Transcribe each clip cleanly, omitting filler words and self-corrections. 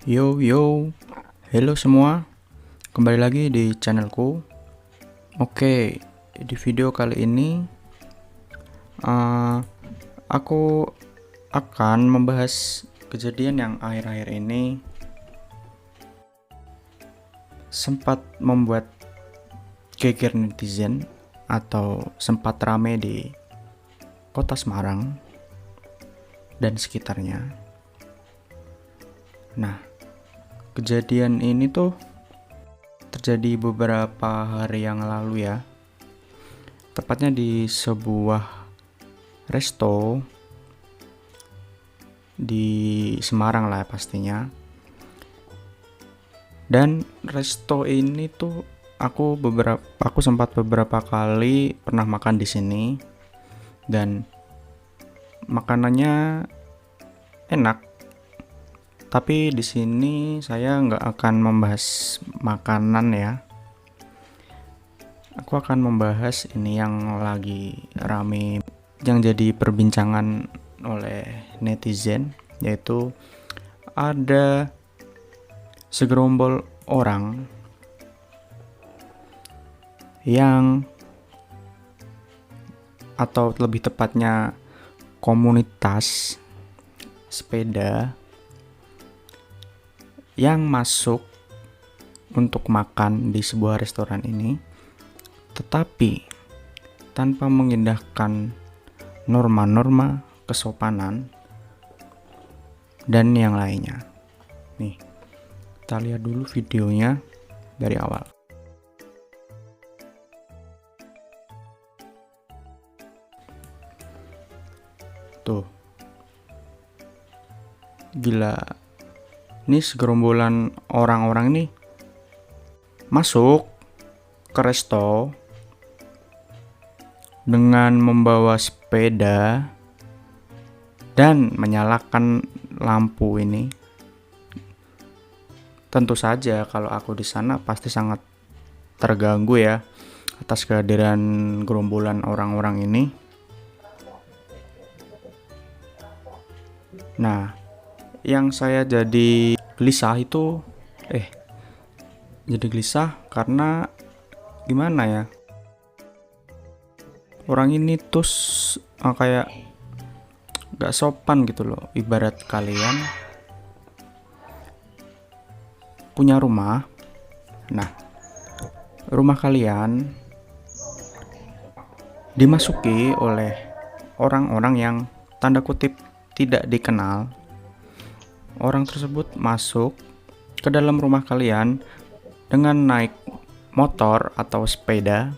Yo yo, halo semua, kembali lagi di channelku. Oke, di video kali ini aku akan membahas kejadian yang akhir-akhir ini sempat membuat geger netizen atau sempat rame di kota Semarang dan sekitarnya. Nah, kejadian ini tuh terjadi beberapa hari yang lalu ya. Tepatnya di sebuah resto di Semarang lah pastinya. Dan resto ini tuh aku sempat beberapa kali pernah makan di sini dan makanannya enak. Tapi di sini saya nggak akan membahas makanan ya. Aku akan membahas ini yang lagi rame, yang jadi perbincangan oleh netizen, yaitu ada segerombol orang yang, atau lebih tepatnya komunitas sepeda yang masuk untuk makan di sebuah restoran ini, tetapi tanpa mengindahkan norma-norma kesopanan dan yang lainnya. Nih, kita lihat dulu videonya dari awal. Tuh, gila. Ini segerombolan orang-orang ini masuk ke resto dengan membawa sepeda dan menyalakan lampu ini. Tentu saja kalau aku di sana pasti sangat terganggu ya atas kehadiran gerombolan orang-orang ini. Nah, yang saya jadi gelisah karena gimana ya, orang ini tuh kayak gak sopan gitu loh. Ibarat kalian punya rumah, nah rumah kalian dimasuki oleh orang-orang yang tanda kutip tidak dikenal. Orang tersebut masuk ke dalam rumah kalian dengan naik motor atau sepeda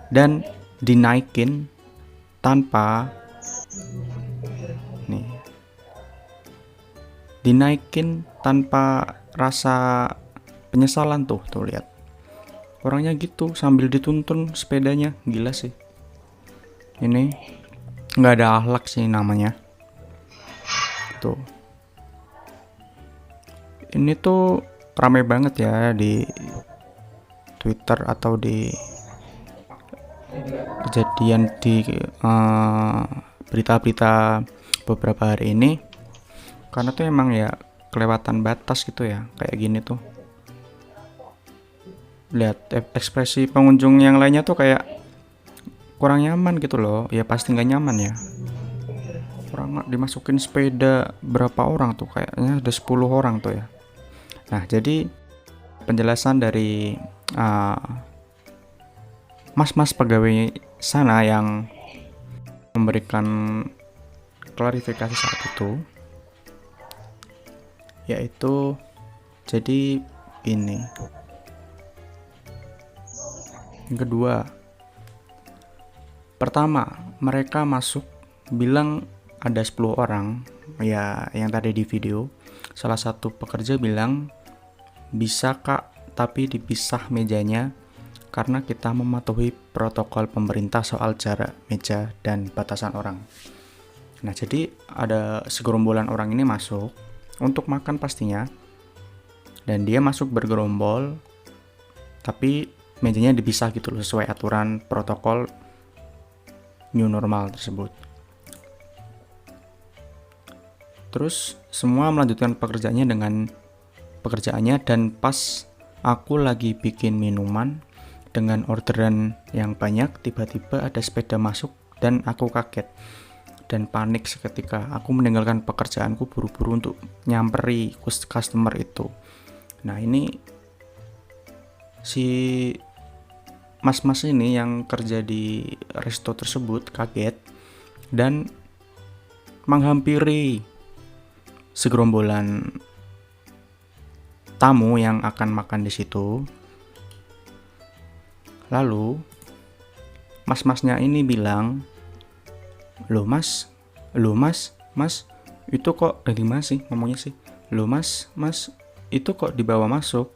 dan dinaikin tanpa rasa penyesalan. Tuh lihat orangnya gitu sambil dituntun sepedanya. Gila sih, ini nggak ada akhlak sih namanya. Tuh, ini tuh ramai banget ya di Twitter atau di kejadian di berita-berita beberapa hari ini, karena tuh emang ya kelewatan batas gitu ya kayak gini tuh. Lihat ekspresi pengunjung yang lainnya tuh kayak kurang nyaman gitu loh. Ya pasti nggak nyaman ya, orang dimasukin sepeda berapa orang tuh, kayaknya ada 10 orang tuh ya. Nah, jadi penjelasan dari mas-mas pegawai sana yang memberikan klarifikasi saat itu, yaitu jadi ini. Yang kedua, pertama, mereka masuk bilang ada 10 orang ya, yang tadi di video. Salah satu pekerja bilang, bisa kak, tapi dipisah mejanya karena kita mematuhi protokol pemerintah soal jarak meja dan batasan orang. Nah, jadi ada segerombolan orang ini masuk untuk makan pastinya, dan dia masuk bergerombol tapi mejanya dipisah gitu loh, sesuai aturan protokol new normal tersebut. Terus semua melanjutkan pekerjaannya dan pas aku lagi bikin minuman dengan orderan yang banyak, tiba-tiba ada sepeda masuk dan aku kaget dan panik seketika. Aku meninggalkan pekerjaanku buru-buru untuk nyamperi customer itu. Nah, ini si mas-mas ini yang kerja di resto tersebut kaget dan menghampiri segerombolan tamu yang akan makan di situ. Lalu mas-masnya ini bilang, "Loh mas, itu kok dari mas sih ngomongnya sih? Loh mas, itu kok dibawa masuk?"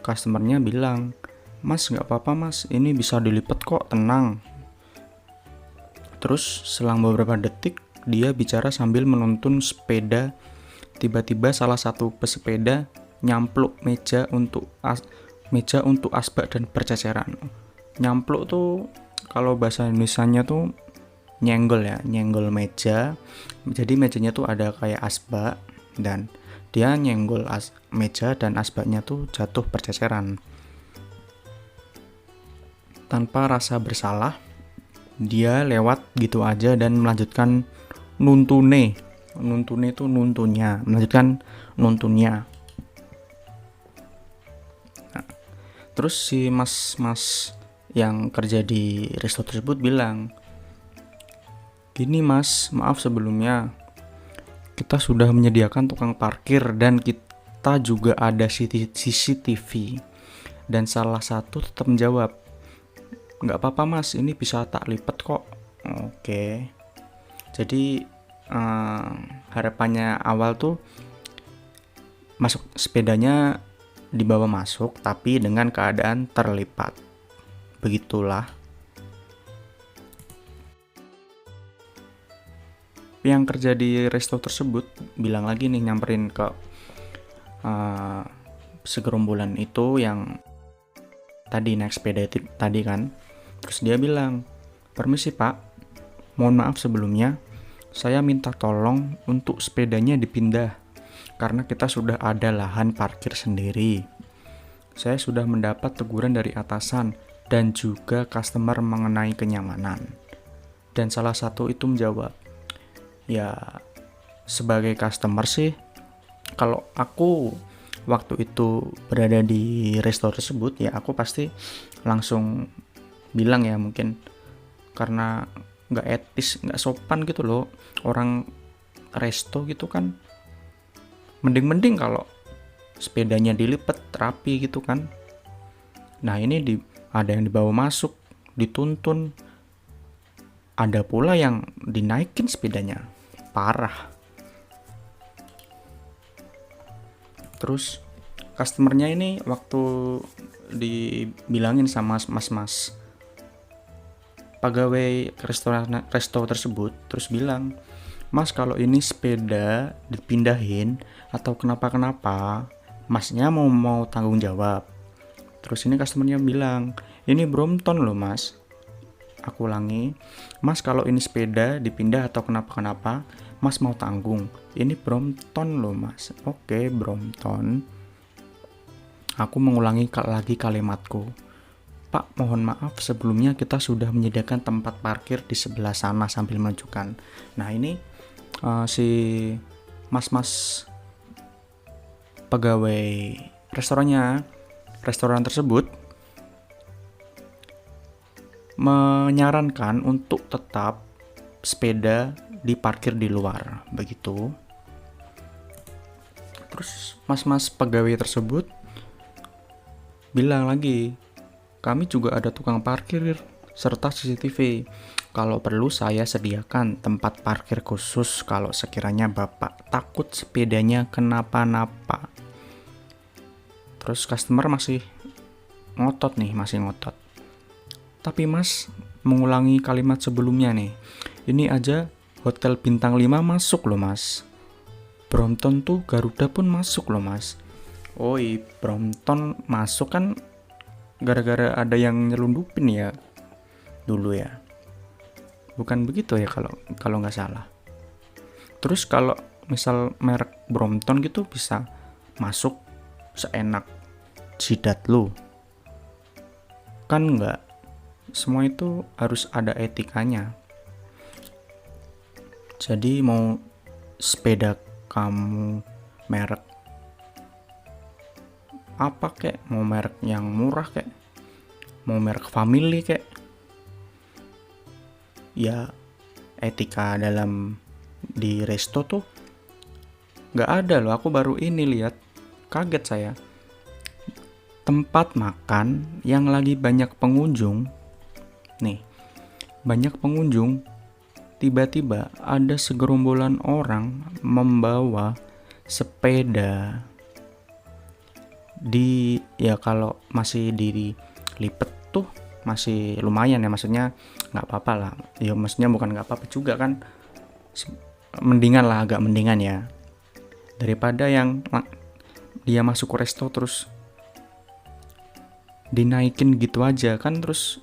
Customernya bilang, "Mas gak apa-apa mas, ini bisa dilipat kok, tenang." Terus selang beberapa detik dia bicara sambil menuntun sepeda. Tiba-tiba salah satu pesepeda nyampluk meja untuk asbak dan berceceran. Nyampluk tuh kalau bahasa Indonesianya tuh nyenggol ya, nyenggol meja. Jadi mejanya tuh ada kayak asbak dan dia nyenggol meja dan asbaknya tuh jatuh berceceran. Tanpa rasa bersalah, dia lewat gitu aja dan melanjutkan melanjutkan nuntunnya. Nah, terus si mas yang kerja di resto tersebut bilang, "Gini mas, maaf sebelumnya, kita sudah menyediakan tukang parkir dan kita juga ada CCTV." Dan salah satu tetap menjawab, "Nggak apa-apa mas, ini bisa tak lipat kok." Oke. Jadi harapannya awal tuh masuk sepedanya dibawa masuk tapi dengan keadaan terlipat. Begitulah. Yang kerja di resto tersebut bilang lagi nih, nyamperin ke segerombolan itu yang tadi naik sepeda itu tadi kan. Terus dia bilang, "Permisi pak, mohon maaf sebelumnya, saya minta tolong untuk sepedanya dipindah karena kita sudah ada lahan parkir sendiri. Saya sudah mendapat teguran dari atasan dan juga customer mengenai kenyamanan." Dan salah satu itu menjawab, "Ya, sebagai customer sih, kalau aku waktu itu berada di resto tersebut, ya aku pasti langsung bilang ya, mungkin karena nggak etis, nggak sopan gitu loh, orang resto gitu kan, mending kalau sepedanya dilipat rapi gitu kan. Nah ini ada yang dibawa masuk, dituntun, ada pula yang dinaikin sepedanya, parah." Terus customernya ini waktu dibilangin sama mas pegawai resto tersebut, terus bilang, "Mas, kalau ini sepeda dipindahin atau kenapa-kenapa, masnya mau tanggung jawab." Terus ini customernya bilang, "Ini Brompton loh mas." Aku ulangi, "Mas, kalau ini sepeda dipindah atau kenapa-kenapa, mas mau tanggung. Ini Brompton loh mas." "Oke, Brompton." Aku mengulangi lagi kalimatku, "Pak, mohon maaf sebelumnya, kita sudah menyediakan tempat parkir di sebelah sana," sambil menunjukkan. Nah ini si mas-mas pegawai restoran tersebut menyarankan untuk tetap sepeda diparkir di luar, begitu. Terus mas-mas pegawai tersebut bilang lagi, "Kami juga ada tukang parkir serta CCTV. Kalau perlu saya sediakan tempat parkir khusus kalau sekiranya Bapak takut sepedanya kenapa-napa." Terus customer masih ngotot. "Tapi mas," mengulangi kalimat sebelumnya nih, "ini aja hotel bintang 5 masuk loh mas. Brompton tuh Garuda pun masuk loh mas." "Oi, Brompton masuk kan gara-gara ada yang nyelundupin ya dulu ya, bukan begitu ya kalau nggak salah." Terus kalau misal merek Brompton gitu bisa masuk seenak jidat lu? Kan enggak. Semua itu harus ada etikanya. Jadi mau sepeda kamu merek apa kek, mau merek yang murah kek, mau merek family kek, ya etika dalam di resto tuh nggak ada loh. Aku baru ini lihat, kaget saya. Tempat makan yang lagi banyak pengunjung nih, banyak pengunjung, tiba-tiba ada segerombolan orang membawa sepeda ya kalau masih dilipet tuh masih lumayan ya, maksudnya nggak apa-apa lah ya, maksudnya bukan nggak apa-apa juga kan, mendingan lah, agak mendingan ya, daripada yang dia masuk ke resto terus dinaikin gitu aja kan, terus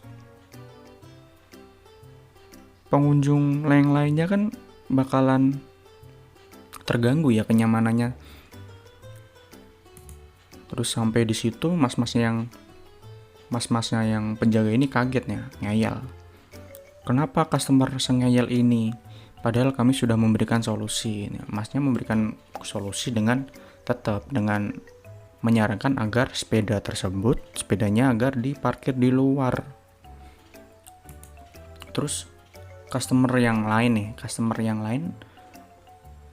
pengunjung lainnya kan bakalan terganggu ya kenyamanannya. Terus sampai di situ mas-masnya yang penjaga ini kagetnya, ngeyel. Kenapa customer sengeyel ini? Padahal kami sudah memberikan solusi. Masnya memberikan solusi dengan tetap dengan menyarankan agar sepedanya agar diparkir di luar. Terus customer yang lain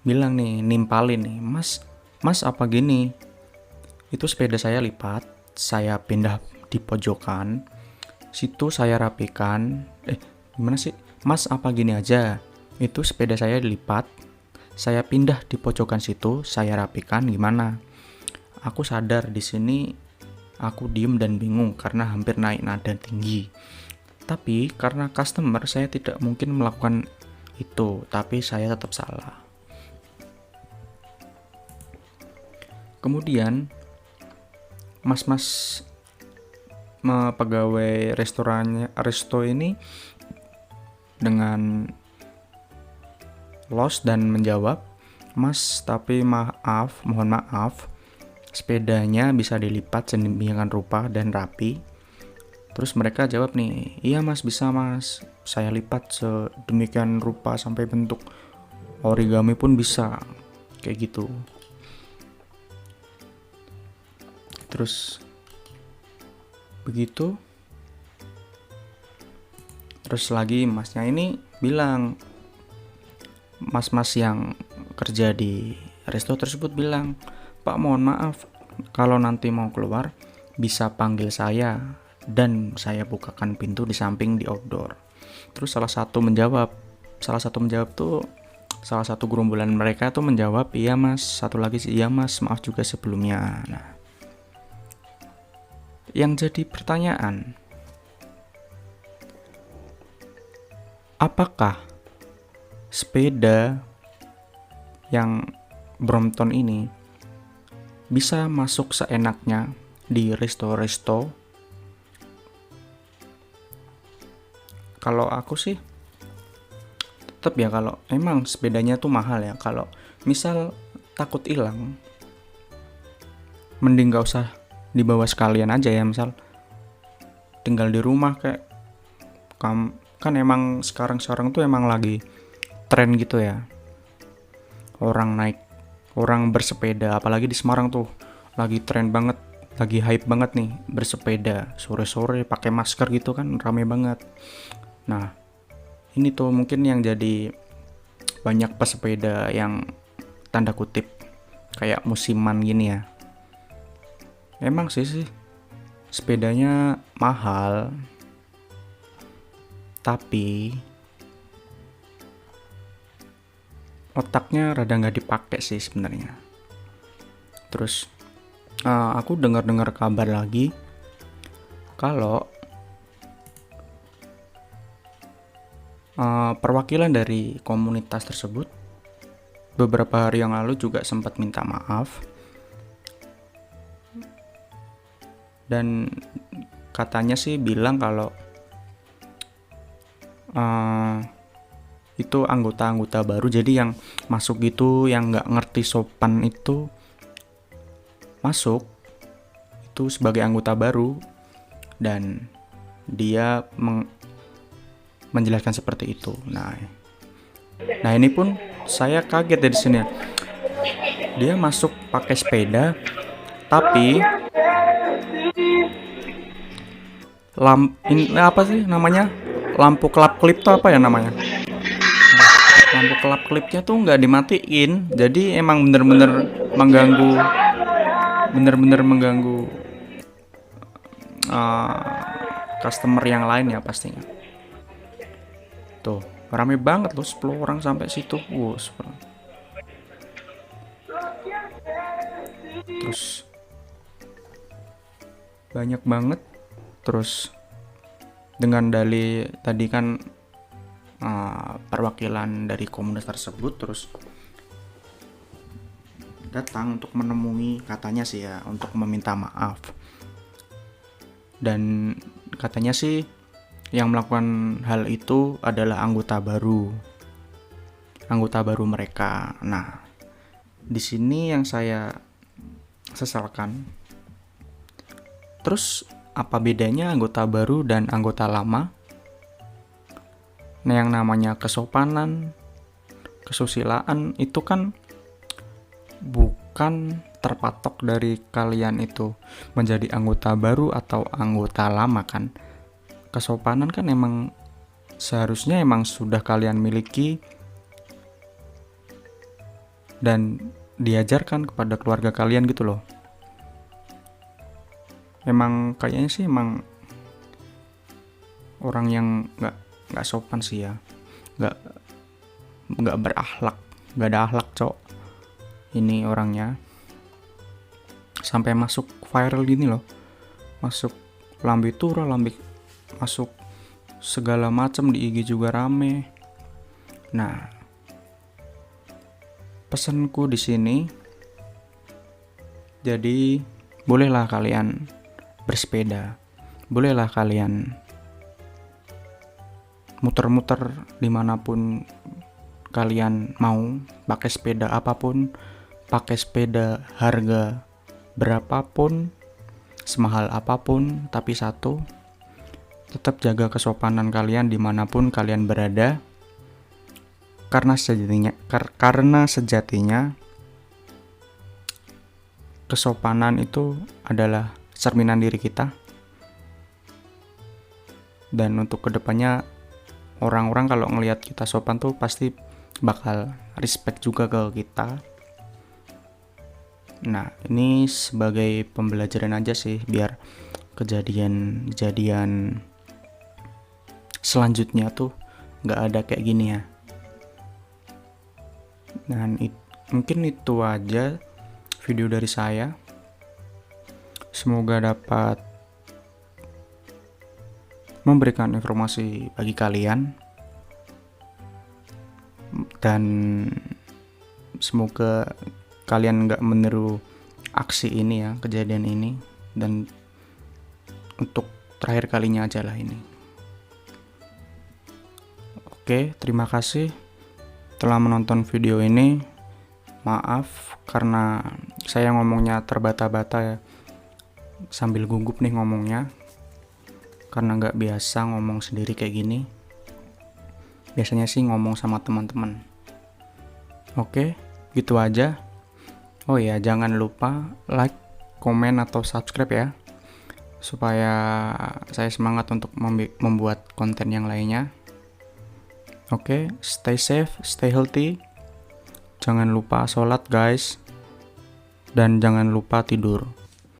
bilang nih, nimpalin nih, mas apa gini? Itu sepeda saya lipat, saya pindah di pojokan, situ saya rapikan. Gimana sih? Mas apa gini aja? Itu sepeda saya dilipat, saya pindah di pojokan situ, saya rapikan, gimana? Aku sadar di sini aku diem dan bingung karena hampir naik nada tinggi. Tapi karena customer saya tidak mungkin melakukan itu, tapi saya tetap salah. Kemudian mas-mas pegawai resto ini dengan los dan menjawab, mas tapi mohon maaf, sepedanya bisa dilipat sedemikian rupa dan rapi. Terus mereka jawab nih, iya mas, bisa mas, saya lipat sedemikian rupa sampai bentuk origami pun bisa, kayak gitu. Terus begitu, terus lagi masnya ini bilang, mas-mas yang kerja di resto tersebut bilang, Pak mohon maaf, kalau nanti mau keluar bisa panggil saya dan saya bukakan pintu di samping di outdoor. Terus salah satu gerombolan mereka tuh menjawab, iya mas, satu lagi sih, iya mas, maaf juga sebelumnya. Nah, yang jadi pertanyaan, apakah sepeda yang Brompton ini bisa masuk seenaknya di resto-resto? Kalau aku sih tetap ya, kalau emang sepedanya tuh mahal ya, kalau misal takut hilang, mending gak usah dibawa sekalian aja ya, misal tinggal di rumah kayak kan emang sekarang tuh emang lagi tren gitu ya, orang bersepeda, apalagi di Semarang tuh lagi tren banget, lagi hype banget nih bersepeda sore-sore pakai masker gitu kan, rame banget. Nah ini tuh mungkin yang jadi banyak pesepeda yang tanda kutip kayak musiman gini ya. Emang sih sepedanya mahal, tapi otaknya rada nggak dipakai sih sebenarnya. Terus aku dengar kabar lagi kalau perwakilan dari komunitas tersebut beberapa hari yang lalu juga sempat minta maaf, dan katanya sih bilang kalau itu anggota-anggota baru, jadi yang masuk gitu yang nggak ngerti sopan itu masuk itu sebagai anggota baru, dan dia menjelaskan seperti itu. Nah ini pun saya kaget dari sini. Dia masuk pakai sepeda, tapi ini apa sih namanya, lampu kelap-kelip tuh apa ya namanya? Lampu kelap-kelipnya tuh nggak dimatiin, jadi emang bener-bener mengganggu customer yang lain ya pastinya. Tuh rame banget loh, 10 orang sampai situ. Wow, terus banyak banget. Terus dengan dalih tadi kan perwakilan dari komunitas tersebut terus datang untuk menemui, katanya sih ya, untuk meminta maaf. Dan katanya sih yang melakukan hal itu adalah anggota baru mereka. Nah, di sini yang saya sesalkan, terus apa bedanya anggota baru dan anggota lama? Nah, yang namanya kesopanan, kesusilaan itu kan bukan terpatok dari kalian itu menjadi anggota baru atau anggota lama kan. Kesopanan kan emang seharusnya emang sudah kalian miliki dan diajarkan kepada keluarga kalian gitu loh. Emang kayaknya sih emang orang yang nggak sopan sih ya, nggak berakhlak, nggak ada akhlak cok ini orangnya, sampai masuk viral gini loh, masuk lambe tura, masuk segala macam, di IG juga rame. Nah, pesanku di sini, jadi bolehlah kalian bersepeda, bolehlah kalian muter-muter dimanapun kalian mau, pakai sepeda apapun, pakai sepeda harga berapapun, semahal apapun, tapi satu, tetap jaga kesopanan kalian dimanapun kalian berada, karena sejatinya kesopanan itu adalah cerminan diri kita. Dan untuk kedepannya orang-orang kalau ngelihat kita sopan tuh pasti bakal respect juga ke kita. Nah, ini sebagai pembelajaran aja sih, biar kejadian selanjutnya tuh nggak ada kayak gini ya. Dan mungkin itu aja video dari saya. Semoga dapat memberikan informasi bagi kalian, dan semoga kalian nggak meniru aksi ini ya, kejadian ini, dan untuk terakhir kalinya aja lah ini. Oke, terima kasih telah menonton video ini. Maaf karena saya ngomongnya terbata-bata ya, sambil gugup nih ngomongnya, karena nggak biasa ngomong sendiri kayak gini. Biasanya sih ngomong sama teman-teman. Oke, gitu aja. Oh ya, jangan lupa like, komen, atau subscribe ya, supaya saya semangat untuk membuat konten yang lainnya. Oke, stay safe, stay healthy. Jangan lupa sholat guys, dan jangan lupa tidur.